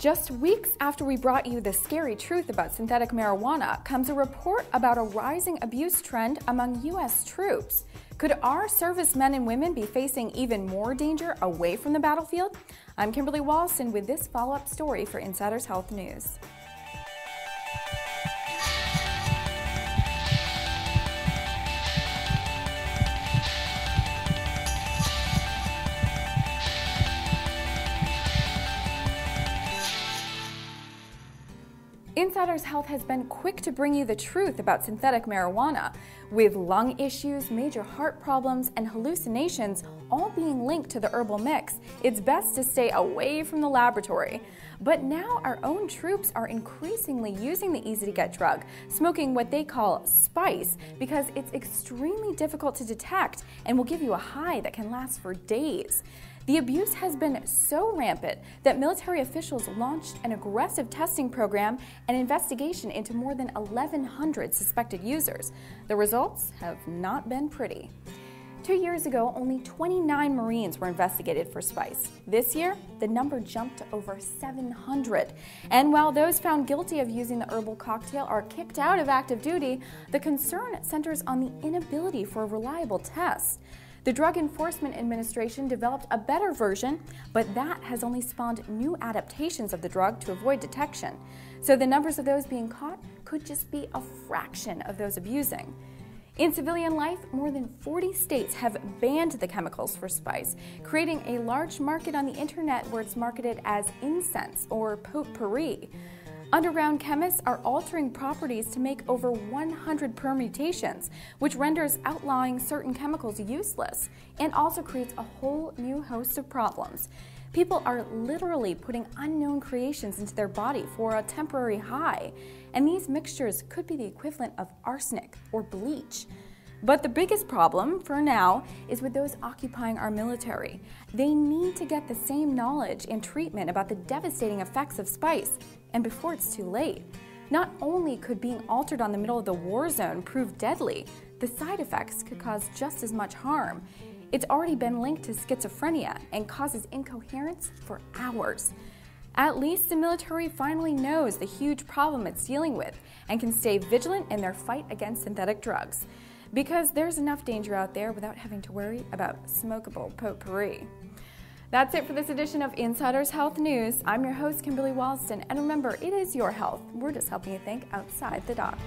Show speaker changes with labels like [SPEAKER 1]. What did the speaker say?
[SPEAKER 1] Just weeks after we brought you the scary truth about synthetic marijuana comes a report about a rising abuse trend among U.S. troops. Could our servicemen and women be facing even more danger away from the battlefield? I'm Kimberly Walston with this follow-up story for Insiders Health News. Insiders Health has been quick to bring you the truth about synthetic marijuana, with lung issues, major heart problems, and hallucinations all being linked to the herbal mix. It's best to stay away from the laboratory. But now our own troops are increasingly using the easy-to-get drug, smoking what they call spice, because it's extremely difficult to detect and will give you a high that can last for days. The abuse has been so rampant that military officials launched an aggressive testing program and investigation into more than 1,100 suspected users. The results have not been pretty. 2 years ago, only 29 Marines were investigated for spice. This year, the number jumped to over 700. And while those found guilty of using the herbal cocktail are kicked out of active duty, the concern centers on the inability for a reliable test. The Drug Enforcement Administration developed a better version, but that has only spawned new adaptations of the drug to avoid detection. So the numbers of those being caught could just be a fraction of those abusing. In civilian life, more than 40 states have banned the chemicals for spice, creating a large market on the internet where it's marketed as incense or potpourri. Underground chemists are altering properties to make over 100 permutations, which renders outlawing certain chemicals useless and also creates a whole new host of problems. People are literally putting unknown creations into their body for a temporary high, and these mixtures could be the equivalent of arsenic or bleach. But the biggest problem, for now, is with those occupying our military. They need to get the same knowledge and treatment about the devastating effects of spice, and before it's too late. Not only could being altered on the middle of the war zone prove deadly, the side effects could cause just as much harm. It's already been linked to schizophrenia and causes incoherence for hours. At least the military finally knows the huge problem it's dealing with and can stay vigilant in their fight against synthetic drugs. Because there's enough danger out there without having to worry about smokable potpourri. That's it for this edition of Insiders Health News. I'm your host, Kimberly Walston, and remember, it is your health. We're just helping you think outside the box.